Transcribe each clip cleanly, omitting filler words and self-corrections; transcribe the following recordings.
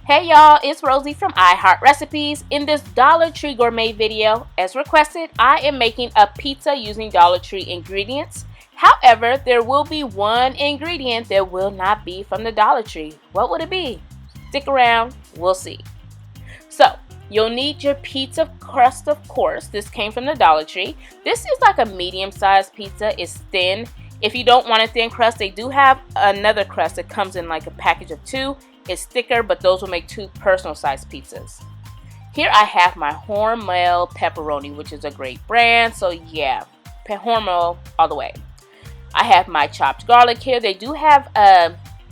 Hey y'all, it's Rosie from iHeartRecipes. In this Dollar Tree Gourmet video, as requested, I am making a pizza using Dollar Tree ingredients. However, there will be one ingredient that will not be from the Dollar Tree. What would it be? Stick around, we'll see. So, you'll need your pizza crust, of course. This came from the Dollar Tree. This is like a medium-sized pizza. It's thin. If you don't want a thin crust, they do have another crust that comes in like a package of two. It's thicker, but those will make two personal-sized pizzas. Here I have my Hormel pepperoni, which is a great brand. So yeah, Hormel all the way. I have my chopped garlic here. They do have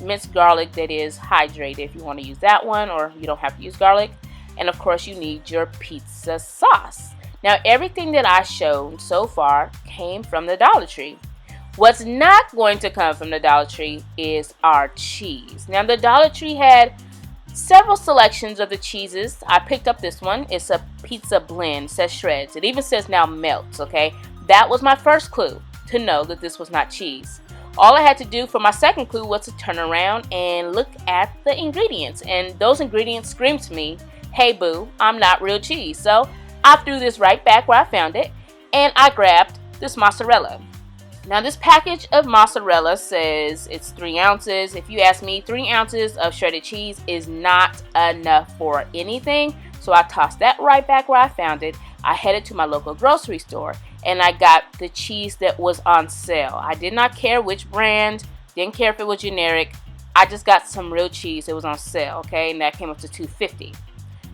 minced garlic that is hydrated if you want to use that one, or you don't have to use garlic. And of course, you need your pizza sauce. Now, everything that I showed so far came from the Dollar Tree. What's not going to come from the Dollar Tree is our cheese. Now, the Dollar Tree had several selections of the cheeses. I picked up this one. It's a pizza blend. It says shreds. It even says now melts, okay? That was my first clue to know that this was not cheese. All I had to do for my second clue was to turn around and look at the ingredients. And those ingredients screamed to me, hey boo, I'm not real cheese. So I threw this right back where I found it, and I grabbed this mozzarella. Now, this package of mozzarella says it's 3 ounces. If you ask me, 3 ounces of shredded cheese is not enough for anything. So I tossed that right back where I found it. I headed to my local grocery store and I got the cheese that was on sale. I did not care which brand, didn't care if it was generic. I just got some real cheese that was on sale, okay? And that came up to $2.50.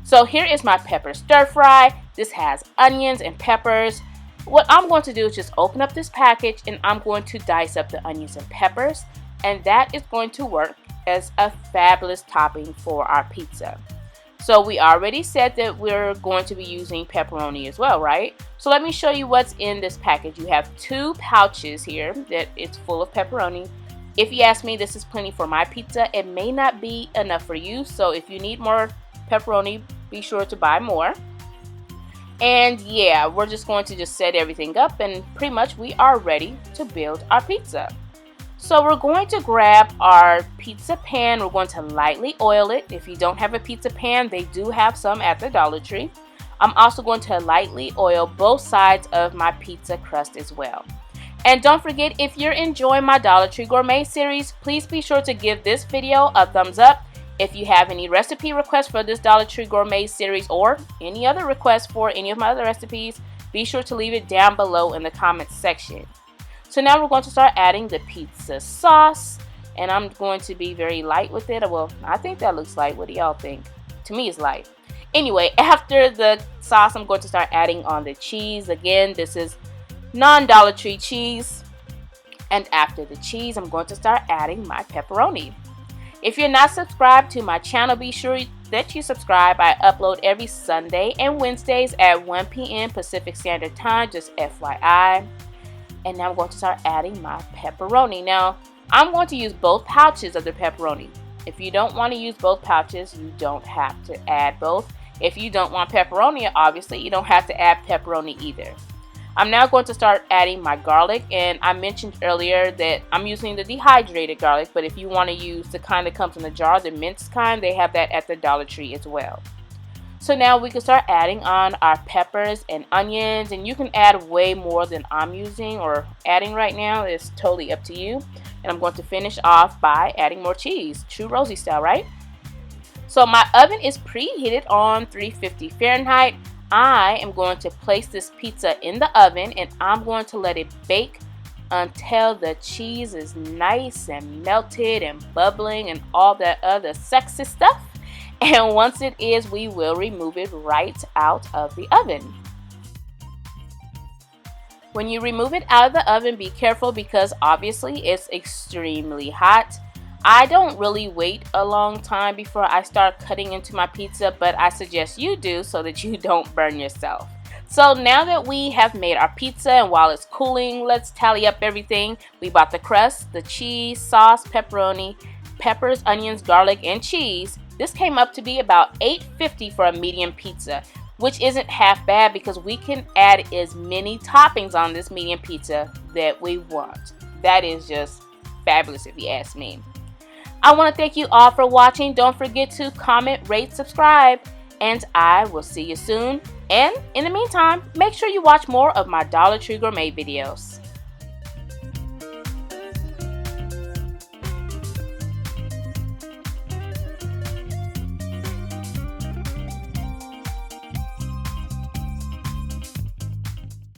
So here is my pepper stir fry. This has onions and peppers. What I'm going to do is just open up this package and I'm going to dice up the onions and peppers, and that is going to work as a fabulous topping for our pizza. So we already said that we're going to be using pepperoni as well, right? So let me show you what's in this package. You have 2 pouches here that it's full of pepperoni. If you ask me, this is plenty for my pizza. It may not be enough for you, so if you need more pepperoni, be sure to buy more. And yeah, we're just going to set everything up, and pretty much we are ready to build our pizza. So we're going to grab our pizza pan. We're going to lightly oil it. If you don't have a pizza pan, they do have some at the Dollar Tree. I'm also going to lightly oil both sides of my pizza crust as well. And don't forget, if you're enjoying my Dollar Tree Gourmet series, please be sure to give this video a thumbs up. If you have any recipe requests for this Dollar Tree Gourmet series or any other requests for any of my other recipes, be sure to leave it down below in the comments section. So now we're going to start adding the pizza sauce, and I'm going to be very light with it. Well, I think that looks light. What do y'all think? To me, it's light. Anyway, after the sauce, I'm going to start adding on the cheese. Again, this is non-Dollar Tree cheese. And after the cheese, I'm going to start adding my pepperoni. If you're not subscribed to my channel, be sure that you subscribe. I upload every Sunday and Wednesdays at 1 p.m. Pacific Standard Time, just FYI. And now I'm going to start adding my pepperoni. Now, I'm going to use both pouches of the pepperoni. If you don't want to use both pouches, you don't have to add both. If you don't want pepperoni, obviously, you don't have to add pepperoni either. I'm now going to start adding my garlic, and I mentioned earlier that I'm using the dehydrated garlic, but if you want to use the kind that comes in a jar, the minced kind, they have that at the Dollar Tree as well. So now we can start adding on our peppers and onions, and you can add way more than I'm using or adding right now. It's totally up to you. And I'm going to finish off by adding more cheese, true Rosie style, right? So my oven is preheated on 350 Fahrenheit. I am going to place this pizza in the oven, and I'm going to let it bake until the cheese is nice and melted and bubbling and all that other sexy stuff. And once it is, we will remove it right out of the oven. When you remove it out of the oven, be careful because obviously it's extremely hot. I don't really wait a long time before I start cutting into my pizza, but I suggest you do so that you don't burn yourself. So now that we have made our pizza, and while it's cooling, let's tally up everything. We bought the crust, the cheese, sauce, pepperoni, peppers, onions, garlic, and cheese. This came up to be about $8.50 for a medium pizza, which isn't half bad because we can add as many toppings on this medium pizza that we want. That is just fabulous if you ask me. I want to thank you all for watching. Don't forget to comment, rate, subscribe, and I will see you soon. And in the meantime, make sure you watch more of my Dollar Tree Gourmet videos.